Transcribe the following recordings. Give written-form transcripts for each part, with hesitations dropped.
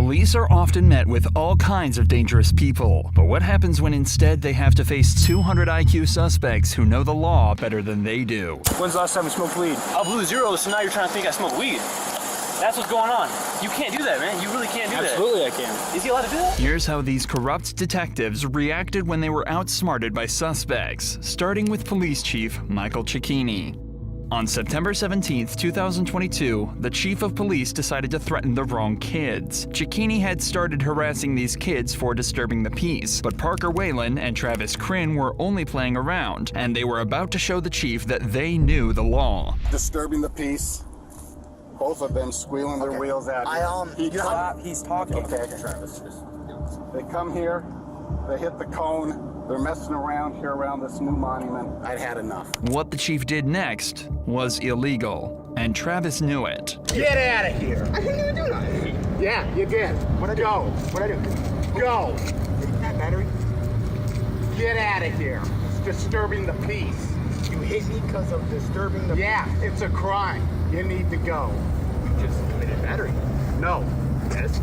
Police are often met with all kinds of dangerous people, but what happens when instead they have to face 200 IQ suspects who know the law better than they do? When's the last time you smoked weed? I blew zero, so now you're trying to think I smoke weed. That's what's going on. You can't do that, man. You really can't do that. Absolutely I can. Is he allowed to do that? Here's how these corrupt detectives reacted when they were outsmarted by suspects, starting with Police Chief Michael Cecchini. On September 17, 2022, the chief of police decided to threaten the wrong kids. Cecchini had started harassing these kids for disturbing the peace, but Parker Whalen and Travis Kryn were only playing around, and they were about to show the chief that they knew the law. Disturbing the peace. Both of them squealing their wheels at me. He's talking. Okay, Travis. They come here, they hit the cone, they're messing around here around this new monument. I'd had enough. What the chief did next was illegal, and Travis knew it. Get out of here. I didn't even do that. Yeah, you did. What'd I do? Go. What'd I do? Go. That battery? Get out of here. It's disturbing the peace. You hit me because of disturbing the... Yeah, it's a crime. You need to go. You just committed battery. No. Yes?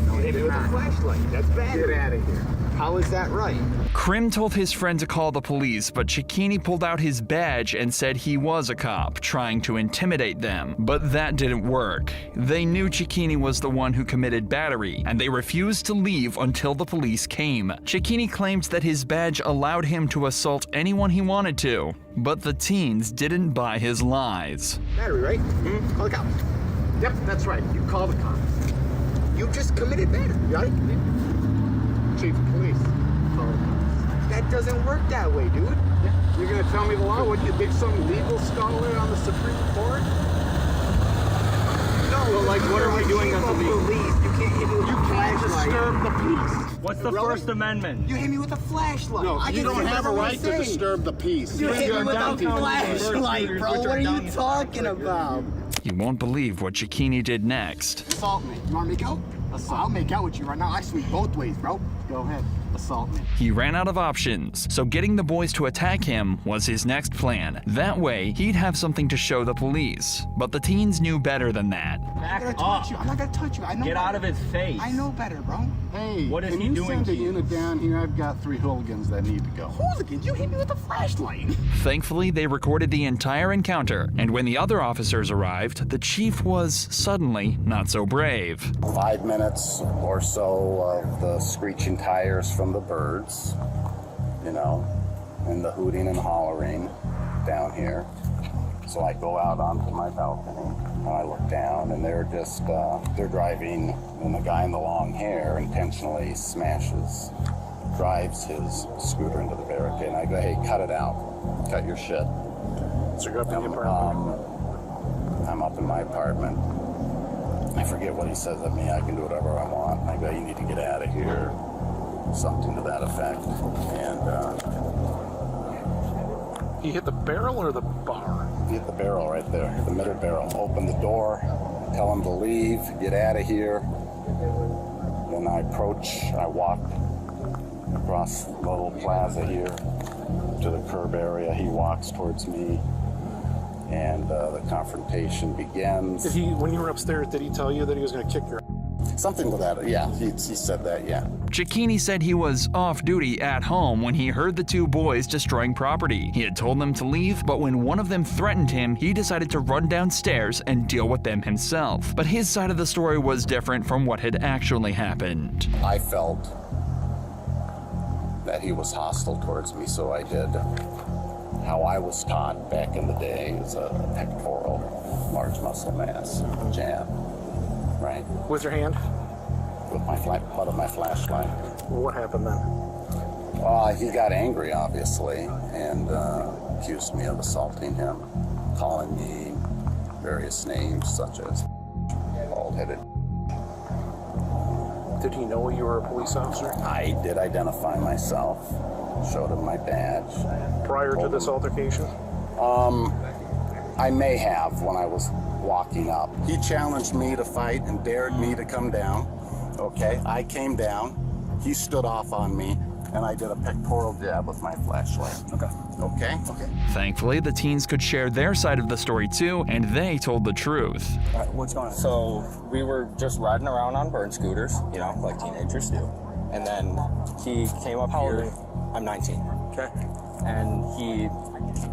You hit me with a flashlight. That's battery. Get out of here. How is that right? Kryn told his friend to call the police, but Cecchini pulled out his badge and said he was a cop, trying to intimidate them. But that didn't work. They knew Cecchini was the one who committed battery, and they refused to leave until the police came. Cecchini claimed that his badge allowed him to assault anyone he wanted to, but the teens didn't buy his lies. Battery, right? Mm-hmm. Call the cops. Yep, that's right. You call the cops. You just committed battery, right? Chief of police. Call the cops. That doesn't work that way, dude. Yeah. You're gonna tell me the law? What, you think some legal scholar on the Supreme Court? No, well, like, what are we doing on on the legal? police? You can't hit me with a flashlight. Disturb the peace. What's the First Amendment? You hit me with a flashlight. No, I you can don't see have a what right I'm to saying. disturb the peace. You hit me with a down county. flashlight, bro. What are you talking about? You won't believe what Cecchini did next. Assault me. You want me to go? Assault. I'll make out with you right now. I sweep both ways, bro. Go ahead. Assault me. He ran out of options, so getting the boys to attack him was his next plan. That way, he'd have something to show the police. But the teens knew better than that. I'm not gonna touch you. I'm not gonna touch you. I know. Get better. out of his face. I know better, bro. Hey, What is can he you doing send to a you? unit down here? I've got 3 hooligans that need to go. Hooligans, you hit me with a flashlight. Thankfully, they recorded the entire encounter, and when the other officers arrived, the chief was suddenly not so brave. 5 minutes or so of the screeching tires from the birds, you know, and the hooting and hollering down here. So I go out onto my balcony and I look down and they're just, they're driving, and the guy in the long hair intentionally drives his scooter into the barricade. And I go, hey, cut it out. Cut your shit. So go up in the apartment. I'm up in my apartment. I forget what he says at me. I can do whatever I want. And I go, you need to get out of here. Something to that effect. And He hit the barrel or the bar? he hit the barrel right there, the middle barrel. Open the door, tell him to leave, get out of here. Then I walk across the little plaza here to the curb area. He walks towards me, and the confrontation begins. Did he, when you were upstairs, did he tell you that he was going to kick your... Something to that, yeah, he said that, yeah. Cecchini said he was off duty at home when he heard the 2 boys destroying property. He had told them to leave, but when one of them threatened him, he decided to run downstairs and deal with them himself. But his side of the story was different from what had actually happened. I felt that he was hostile towards me, so I did how I was taught back in the day as a pectoral, large muscle mass jab, right? With your hand? With my butt of my flashlight. What happened then? He got angry, obviously, and accused me of assaulting him, calling me various names such as bald-headed. Did he know you were a police officer? I did identify myself, showed him my badge. Prior to this altercation? I may have when I was walking up. He challenged me to fight and dared me to come down. Okay, I came down. He stood off on me. and I did a pictorial jab with my flashlight. Okay. Okay? Okay. Thankfully, the teens could share their side of the story too, and they told the truth. All right, what's going on? So we were just riding around on burn scooters, you know, like teenagers do. And then he came up How old here. are you? I'm 19. Okay. And he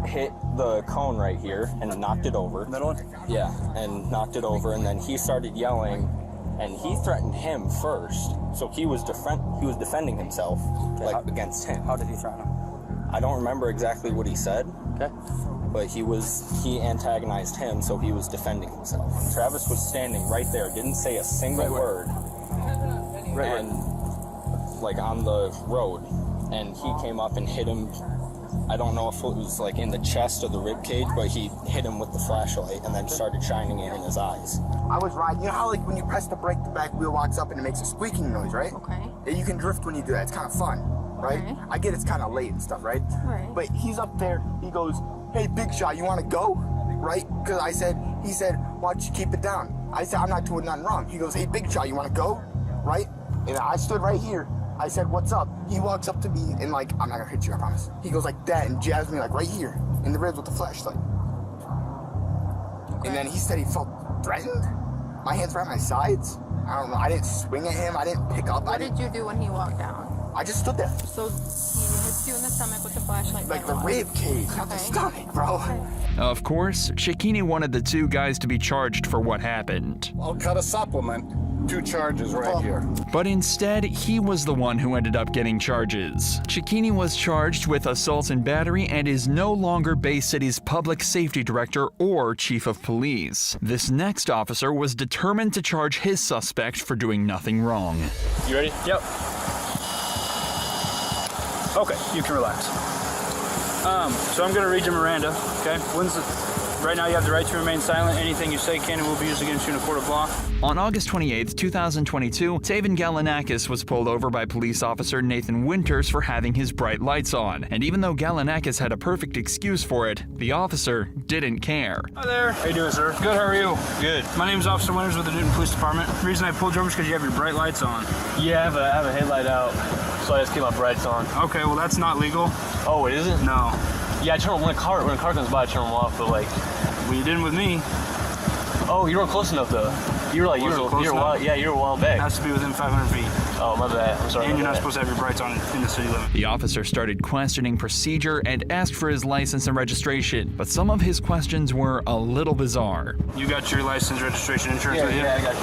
hit the cone right here and knocked it over. Middle one? Yeah, and knocked it over. And then he started yelling, and he threatened him first. So he was defending himself, like against him. How did he threaten him? I don't remember exactly what he said. Okay. But he antagonized him, so he was defending himself. Travis was standing right there, didn't say a single word, and like on the road, and he came up and hit him. I don't know if it was like in the chest or the rib cage, but he hit him with the flashlight and then started shining it in his eyes. I was riding. You know how like when you press the brake, the back wheel locks up and it makes a squeaking noise, right? Okay. Yeah, you can drift when you do that. It's kind of fun, right? Okay. I get it's kind of late and stuff, right? Right. But he's up there. He goes, "Hey, big shot, you want to go?" Right? Because he said, "Why don't you keep it down?" I said, "I'm not doing nothing wrong." He goes, "Hey, big shot, you want to go?" Right? And I stood right here. I said, "What's up?" He walks up to me and like, "I'm not gonna hit you, I promise." He goes like that and jabs me like right here in the ribs with the flashlight. And then he said he felt threatened. My hands were at my sides. I don't know. I didn't swing at him. I didn't pick up. What did you do when he walked down? I just stood there. So he hits you in the stomach with the flashlight. Like the then what? rib cage, not the Okay. stomach, bro. Of course, Cecchini wanted the two guys to be charged for what happened. I'll cut a supplement. 2 charges right here. But instead, he was the one who ended up getting charges. Cecchini was charged with assault and battery and is no longer Bay City's public safety director or chief of police. This next officer was determined to charge his suspect for doing nothing wrong. You ready? Yep. Okay, you can relax. So I'm gonna read you Miranda, okay? Right now you have the right to remain silent. Anything you say can and will be used against you in a court of law. On August 28, 2022, Taven Galanakis was pulled over by police officer Nathan Winters for having his bright lights on. And even though Galanakis had a perfect excuse for it, the officer didn't care. Hi there. How you doing, sir? Good, how are you? Good. My name's Officer Winters with the Newton Police Department. The reason I pulled you over is because you have your bright lights on. Yeah, I have a headlight out, so I just keep my brights on. Okay, well that's not legal. Oh, it isn't? No. Yeah, I turn them when a car comes by, I turn them off, but like, Well, you didn't with me. oh, you weren't close enough though. You were like, you Was it were close a while, enough? yeah, you were a while back. Has to be within 500 feet. Oh, my bad. I'm sorry. And my you're not bad. supposed to have your brights on in the city limit. The officer started questioning procedure and asked for his license and registration, but some of his questions were a little bizarre. You got your license, registration, insurance with you? Yeah, I got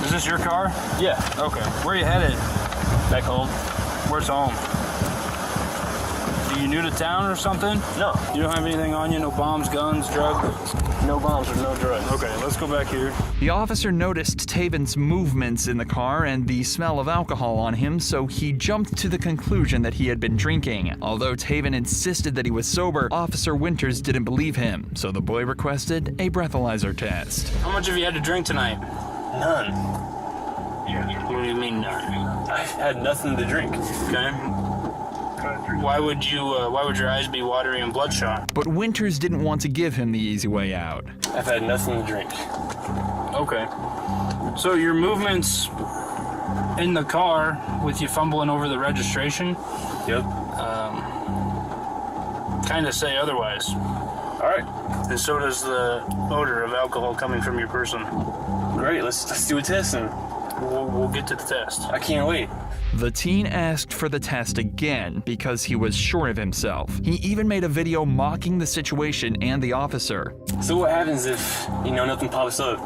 you. Is this your car? Yeah, Okay. Where are you headed? back home. Where's home? Are you new to town or something? No, You don't have anything on you? No bombs, guns, drugs? no bombs or no drugs. Okay, let's go back here. The officer noticed Taven's movements in the car and the smell of alcohol on him, so he jumped to the conclusion that he had been drinking. Although Taven insisted that he was sober, Officer Winters didn't believe him, so the boy requested a breathalyzer test. How much have you had to drink tonight? None. What do you mean none? I had nothing to drink. Okay. Why would your eyes be watery and bloodshot? But Winters didn't want to give him the easy way out. I've had nothing to drink. Okay. So your movements in the car with you fumbling over the registration Yep. kind of say otherwise. All right. And so does the odor of alcohol coming from your person. Great. Let's do a test and We'll get to the test. I can't wait. The teen asked for the test again because he was sure of himself. He even made a video mocking the situation and the officer. So what happens if, nothing pops up?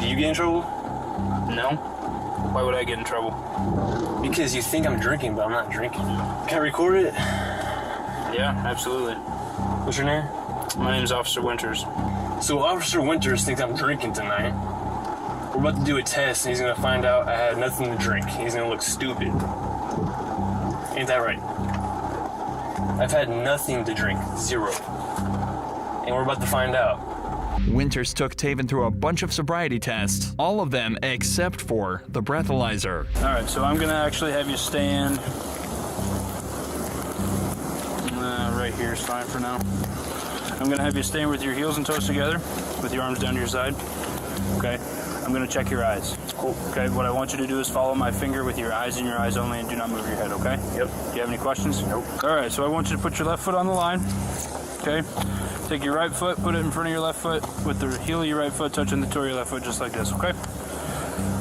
Do you get in trouble? No? Why would I get in trouble? Because you think I'm drinking, but I'm not drinking. Can I record it? Yeah, absolutely. What's your name? My name's Officer Winters. So Officer Winters thinks I'm drinking tonight. We're about to do a test, and he's gonna find out I had nothing to drink. He's gonna look stupid. Ain't that right? I've had nothing to drink. 0. And we're about to find out. Winters took Taven through a bunch of sobriety tests, all of them except for the breathalyzer. All right, so I'm gonna actually have you stand right here is fine for now. I'm gonna have you stand with your heels and toes together, with your arms down to your side. Okay. I'm I'm gonna check your eyes. Cool. Okay, what I want you to do is follow my finger with your eyes and your eyes only and do not move your head, okay? Yep. Do you have any questions? Nope. All right, so I want you to put your left foot on the line, okay? Take your right foot, put it in front of your left foot with the heel of your right foot touching the toe of your left foot just like this, okay?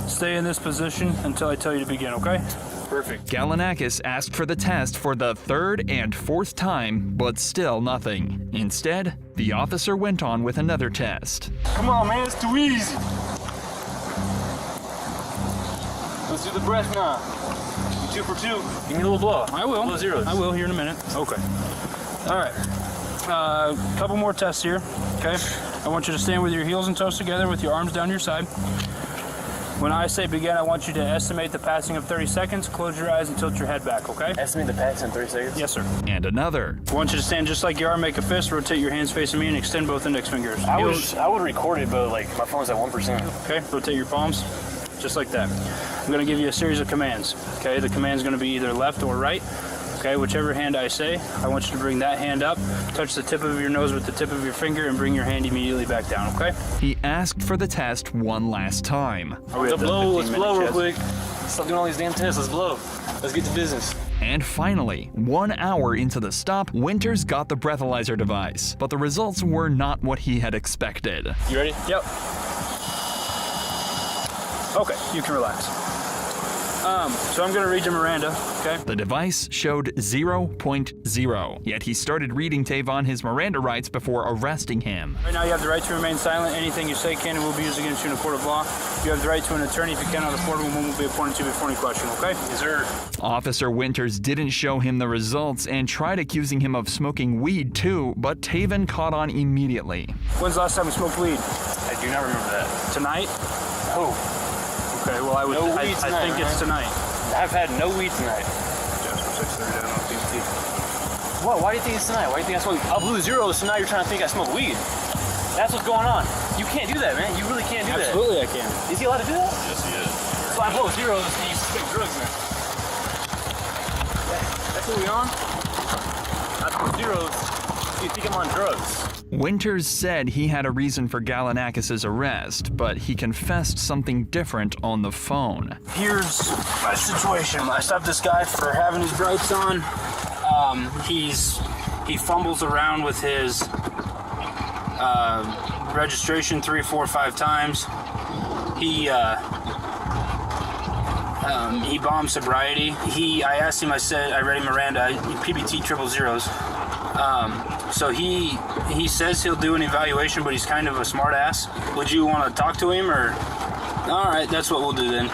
Stay in this position until I tell you to begin, okay? Perfect. Galinakis asked for the test for the third and fourth time, but still nothing. Instead, the officer went on with another test. Come on, man, it's too easy. Let's do the breath now. 2 for 2. Give me a little blow. I will. Little zeros. I will here in a minute. Okay. All right. Couple more tests here, okay? I want you to stand with your heels and toes together with your arms down your side. When I say begin, I want you to estimate the passing of 30 seconds, close your eyes and tilt your head back, okay? Estimate the pass in 30 seconds? Yes, sir. And another. I want you to stand just like you are, make a fist, rotate your hands facing me, and extend both index fingers. I Heels- would record it, but like my phone's at 1%. Okay, rotate your palms, just like that. I'm gonna give you a series of commands, okay? The command's gonna be either left or right, okay? Whichever hand I say, I want you to bring that hand up, touch the tip of your nose with the tip of your finger, and bring your hand immediately back down, okay? He asked for the test one last time. Are we Let's at the blow, let's 15 blow real minute quick. Stop doing all these damn tests, let's blow. Let's get to business. And finally, 1 hour into the stop, Winters got the breathalyzer device, but the results were not what he had expected. You ready? Yep. Okay, you can relax. So I'm gonna read you Miranda, okay? The device showed 0.0, yet he started reading Tavon his Miranda rights before arresting him. Right now you have the right to remain silent. Anything you say can and will be used against you in a court of law. You have the right to an attorney. If you cannot afford one, will be appointed to you before any question, okay? Yes, sir. Officer Winters didn't show him the results and tried accusing him of smoking weed too, but Taven caught on immediately. When's the last time we smoked weed? I do not remember that. Tonight? Oh, Okay, well I No weed I tonight, think it's right? tonight. I've had no weed tonight. Jasper 6:30 down on PVT. What? Why do you think it's tonight? Why do you think I smoke? I blew zeros, so now you're trying to think I smoke weed. That's what's going on. You can't do that, man. You really can't do Absolutely I can. that. Is he allowed to do that? Yes, he is. So I blow zeros and you suspect drugs now. That's what we on? I blow zeros. You think I'm on drugs? Winters said he had a reason for Galinakis' arrest, but he confessed something different on the phone. Here's my situation. I stopped this guy for having his brights on. He fumbles around with his registration 3, 4, 5 times. He bombed sobriety. I asked him, I read him Miranda, PBT 000. So he says he'll do an evaluation, but he's kind of a smart ass. Would you want to talk to him, or? All right, that's what we'll do then.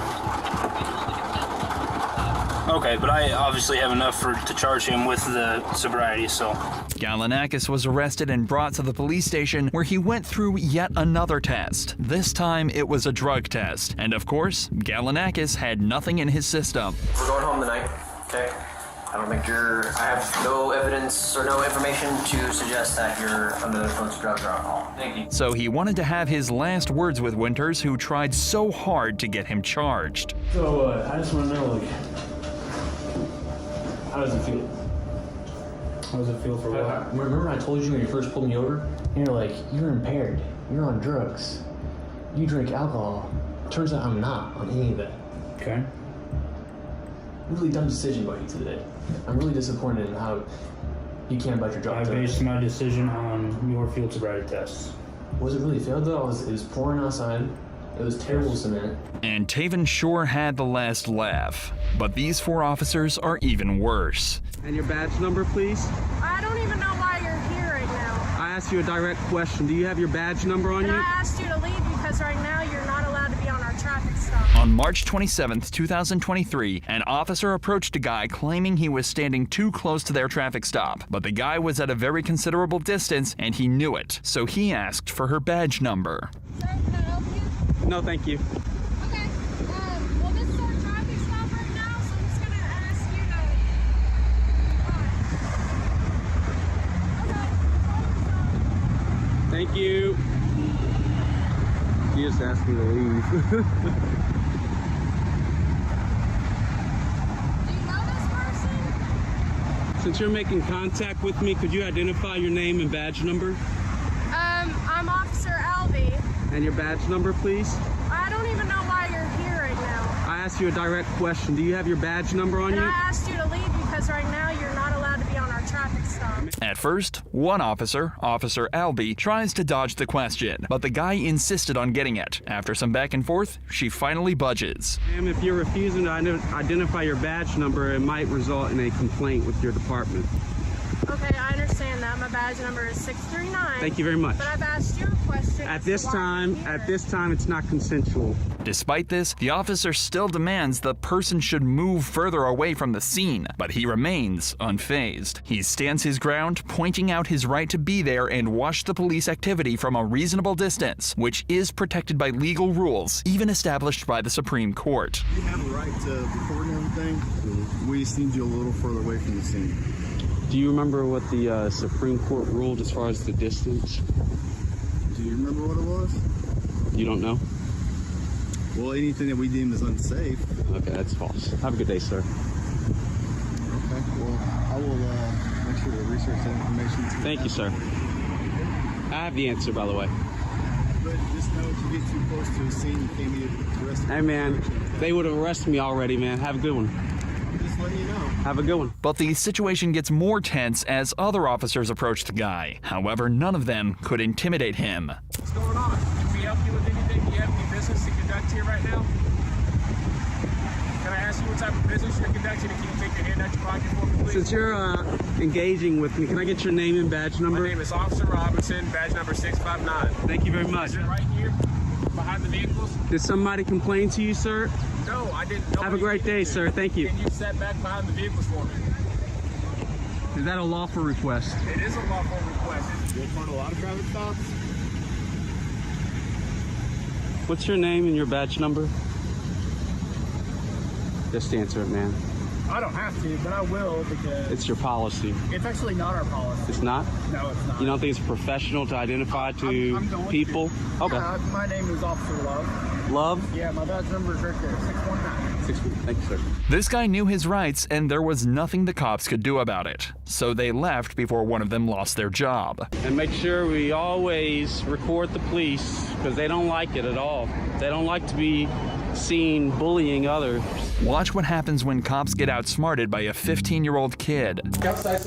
Okay, but I obviously have enough to charge him with the sobriety, so. Galinakis was arrested and brought to the police station where he went through yet another test. This time it was a drug test. And of course, Galinakis had nothing in his system. We're going home tonight, okay? I have no evidence or no information to suggest that you're under the influence of drugs or alcohol. Thank you. So he wanted to have his last words with Winters, who tried so hard to get him charged. So, I just want to know, how does it feel? How does it feel for what? Remember I told you when you first pulled me over? And you're like, you're impaired. You're on drugs. You drink alcohol. Turns out I'm not on any of that. Okay. Really dumb decision by you today. I'm really disappointed in how you can't bite your drug I test. based my decision on your field sobriety tests. Was it really failed though? It was pouring outside. It was terrible cement. And Taven sure had the last laugh. But these 4 officers are even worse. And your badge number, please? I don't even know why you're here right now. I asked you a direct question. Do you have your badge number on And you? I asked you to leave because right now you're not allowed to be on our traffic stop. On March 27th, 2023, an officer approached a guy claiming he was standing too close to their traffic stop. But the guy was at a very considerable distance and he knew it. So he asked for her badge number. Sir, can I help you? No, thank you. Okay. Well, this is our traffic stop right now, so I'm just gonna ask you to. Thank you. You just asked me to leave. Do you know this person? Since you're making contact with me, could you identify your name and badge number? I'm Officer Albee. And your badge number, please? I don't don't even know why you're here right now. I asked you a direct question. Do you have your badge number on And you? I asked you to leave because right now you're not allowed to be on our traffic stop. At first, one officer, Officer Albee, tries to dodge the question, but the guy insisted on getting it. After some back and forth, she finally budges. Ma'am, if you're refusing to identify your badge number, it might result in a complaint with your department. Okay, I understand that. My badge number is 639. Thank you very much. But I've asked you a question. At as this to why you're time, it's not consensual. Despite this, the officer still demands the person should move further away from the scene, but he remains unfazed. He stands his ground, pointing out his right to be there and watch the police activity from a reasonable distance, which is protected by legal rules, even established by the Supreme Court. You have a right to record and everything. We just need you a little further away from the scene. Do you remember what the Supreme Court ruled as far as the distance? Do you remember what it was? You don't know? Well, anything that we deem as unsafe. Okay, that's false. Have a good day, sir. Okay, well, I will make sure to research that information. Thank you, sir. I have the answer, by the way. But just know if you get too close to a scene, you can't be arrested. Hey, man, they would have arrested me already, man. Have a good one. Just letting you know. Have a good one. But the situation gets more tense as other officers approach the guy. However, none of them could intimidate him. What's going on? Can we help you with anything? Do you have any business to conduct here right now? Can I ask you what type of business you're conducting? And can you take your hand out your pocket for me, please? Since you're engaging with me, can I get your name and badge number? My name is Officer Robinson, badge number 659. Thank you very much. Is it right here, behind the vehicles? Did somebody complain to you, sir? No, I didn't. Have a great day, sir. Thank you. Can you set back behind the vehicles for me? Is that a lawful request? It is a lawful request. You'll find a lot of traffic stops. What's your name and your badge number? Just answer it, man. I don't have to, but I will because It's your policy. it's actually not our policy. It's not? No, it's not. You don't think it's professional to identify to I'm going people? to. Okay. My name is Officer Love. Love? Yeah, my badge number is right there, 619. Thank you, sir. This guy knew his rights, and there was nothing the cops could do about it. So they left before one of them lost their job. And make sure we always record the police because they don't like it at all. They don't like to be seen bullying others. Watch what happens when cops get outsmarted by a 15-year-old kid. Okay.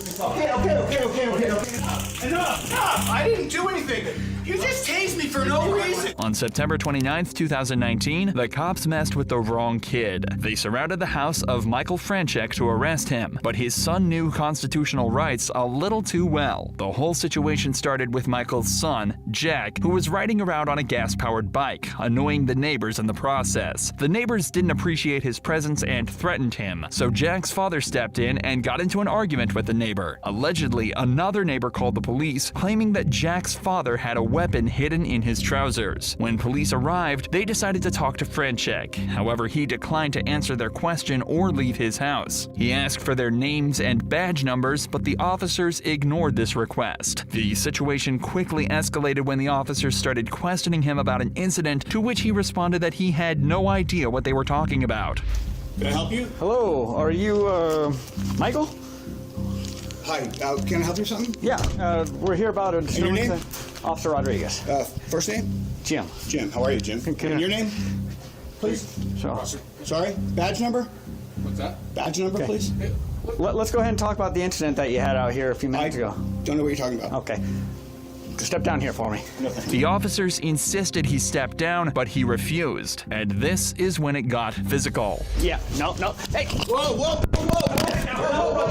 Enough! I didn't do anything. You just tased me for no reason. On September 29th, 2019, the cops messed with the wrong kid. They surrounded the house of Michael Franchek to arrest him, but his son knew constitutional rights a little too well. The whole situation started with Michael's son, Jack, who was riding around on a gas-powered bike, annoying the neighbors in the process. The neighbors didn't appreciate his presence and threatened him, so Jack's father stepped in and got into an argument with the neighbor. Allegedly, another neighbor called the police, claiming that Jack's father had a weapon hidden in his trousers. When police arrived, they decided to talk to Franchek. However, he declined to answer their question or leave his house. He asked for their names and badge numbers, but the officers ignored this request. The situation quickly escalated when the officers started questioning him about an incident, to which he responded that he had no idea what they were talking about. Can I help you? Hello, are you, Michael? Hi, can I help you with something? Yeah, we're here about a your name? Officer Rodriguez. First name? Jim. Jim, how are you, Jim? And your name? Please? Sure. Sorry, badge number? What's that? Badge number, please? Let's go ahead and talk about the incident that you had out here a few minutes ago. Don't know what you're talking about. Okay. Step down here for me. The officers insisted he step down, but he refused, and this is when it got physical. Yeah, no. Hey! Whoa!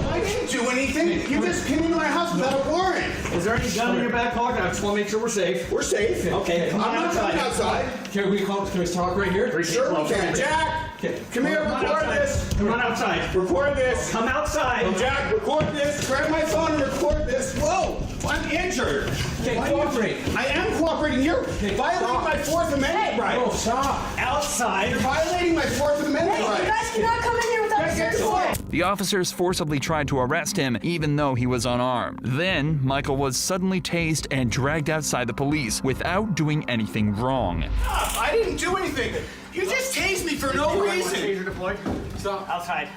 I didn't do anything. You just came into my house without a warrant. Is there any gun in your back pocket? I just want to make sure we're safe. We're safe. Okay, come on I'm not coming outside. Can we talk right here? Sure we can. Jack, come here, record this. Come on outside. Record this. Come outside. Jack, record this. Grab my phone and record this. Whoa! I'm injured. Okay, cooperate. I am cooperating. You're violating my Fourth Amendment right. Oh, stop. Outside. You're violating my Fourth Amendment right. You guys cannot come in here without a search warrant. The officers forcibly tried to arrest him, even though he was unarmed. Then, Michael was suddenly tased and dragged outside the police without doing anything wrong. I didn't do anything. You just tased me for no reason. Taser deployed. Stop. Outside.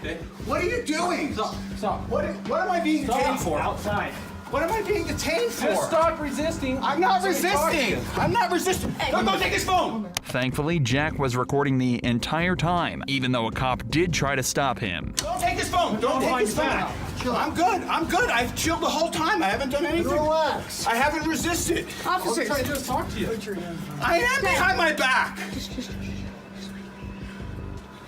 What are you doing? Stop. What am I being tased for? Outside. What am I being detained for? Just stop resisting. I'm not So we talk to resisting. you. I'm not resisting. Go take his phone. Thankfully, Jack was recording the entire time, even though a cop did try to stop him. Don't take his phone. Don't take his phone. I'm good. I'm good. I've chilled the whole time. I haven't done anything. Relax. I haven't resisted. Officers. I'm trying to just talk to you. I am behind my back.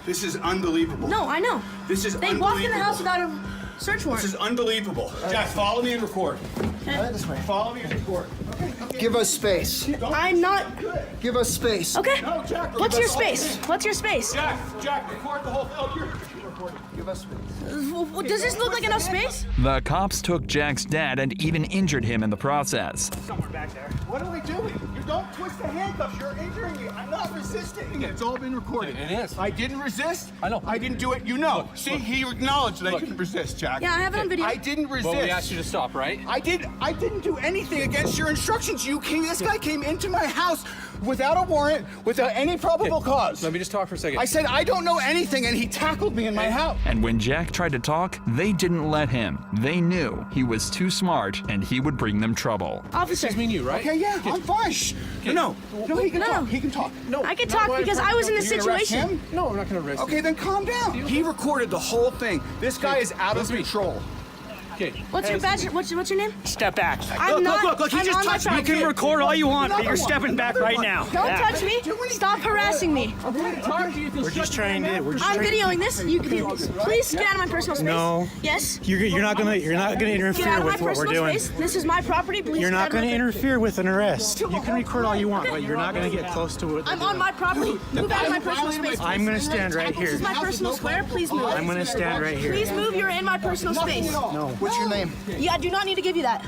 This is unbelievable. No, I know. This is They walked in the unbelievable. house without a search warrant. This is unbelievable. Jack, follow me and record. Okay. This way. Follow me and record. Give us space. I'm not. Give us space. Okay. No, Jack, What's give your us all space? What's your space? Jack, record the whole thing. Oh, you're recording. Give us space. Does this look like enough space? The cops took Jack's dad and even injured him in the process. Somewhere back there. What are we doing? You don't twist the handcuffs. You're injuring me. I'm not resisting. It's all been recorded. It is. I didn't resist. I know. I didn't do it. You know. See, he acknowledged that I didn't resist, Jack. Yeah, I have it on video. I didn't resist. Well, we asked you to stop, right? I didn't do anything against your instructions. This guy came into my house without a warrant, without any probable cause. Let me just talk for a second. I said, I don't know anything, and he tackled me in my house. And when Jack tried to talk, they didn't let him. They knew he was too smart and he would bring them trouble. Officer. It's me and you, right? Okay, yeah, I'm fine. Shh. No, he can No. talk. He can talk. No. I can talk because I was in the You gonna arrest situation. him? No, I'm not going to arrest Okay, you. then calm down. He recorded the whole thing. This guy is out of control. Okay. What's your badge? What's your name? Step back. I'm not. Look, he I'm just on my touched me. property. You can record all you want, but you're Another one. stepping back right now. Don't touch me. Stop harassing me. I'm going to talk to you. We're just trying to. I'm videoing this. You please get out of my personal space. No. Yes. You're not gonna Get out interfere of my with what we're personal doing. space. This is my property. Please You're get not out of gonna my- interfere with an arrest. You can record all you want, but you're not gonna get close to it. I'm on my property. Move out of my personal space. I'm gonna stand right This here. is my personal square. Please move. I'm gonna stand right here. Please move. You're in my personal space. No. What's your name? Yeah, I do not need to give you that.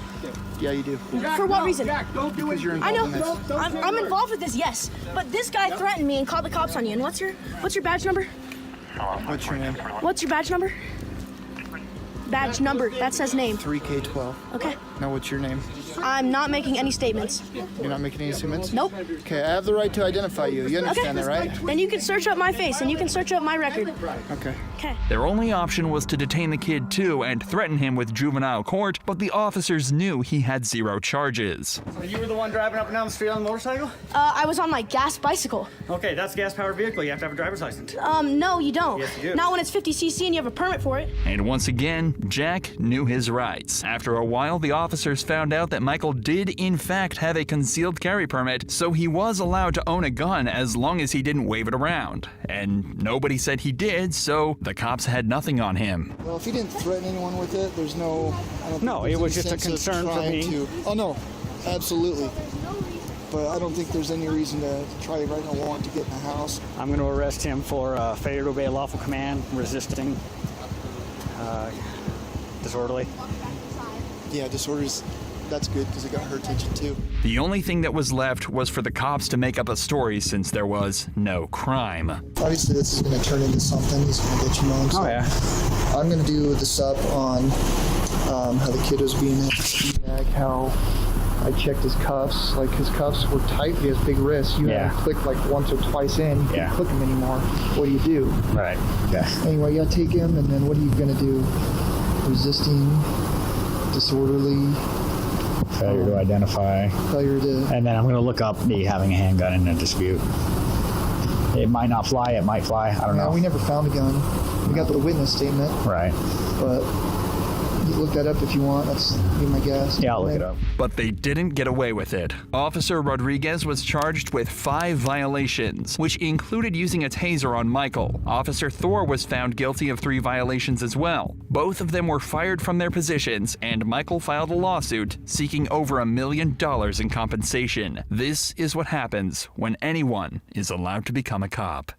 Yeah, you do. For what reason? Because you're I involved know. in this. I'm involved with this, yes. But this guy threatened me and called the cops on you. And what's your badge number? What's your name? What's your badge number? Badge number. That says name. 3K12. Okay. Now, what's your name? I'm not making any statements. You're not making any statements? Nope. Okay, I have the right to identify you. You understand that, right? Then you can search up my face and you can search up my record. Okay. Okay. Their only option was to detain the kid too and threaten him with juvenile court, but the officers knew he had 0 charges. So you were the one driving up and down the street on the motorcycle? I was on my gas bicycle. Okay, that's a gas-powered vehicle. You have to have a driver's license. No, you don't. Yes, you do. Not when it's 50cc and you have a permit for it. And once again, Jack knew his rights. After a while, the officers found out that Michael did in fact have a concealed carry permit, so he was allowed to own a gun as long as he didn't wave it around. And nobody said he did, so the cops had nothing on him. Well, if he didn't threaten anyone with it, there's no... I don't No, think it was there's just a any sense of concern for trying me. to- Oh, no. Absolutely. But I don't think there's any reason to try to write a warrant to get in the house. I'm going to arrest him for failure to obey a lawful command, resisting, disorderly. Yeah, disorders, that's good because it got her attention too. The only thing that was left was for the cops to make up a story since there was no crime. Obviously, this is going to turn into something. He's going to get you known. So Oh, yeah. I'm going to do this up on how the kid was being in his ski bag, how I checked his cuffs. Like, his cuffs were tight. He has big wrists. You Yeah. haven't clicked like once or twice in. You Yeah. can't click him anymore. What do you do? Right. Yeah. Anyway, you got to take him, and then what are you going to do? Resisting, disorderly, failure to identify, failure to... and then I'm going to look up me having a handgun in a dispute. It might not fly, it might fly, I don't know. We never found a gun. We got the witness statement. Right. But you look that up if you want. That's be my guess. Yeah, I'll look it up. But they didn't get away with it. Officer Rodriguez was charged with 5 violations, which included using a taser on Michael. Officer Thor was found guilty of 3 violations as well. Both of them were fired from their positions, and Michael filed a lawsuit seeking over $1 million in compensation. This is what happens when anyone is allowed to become a cop.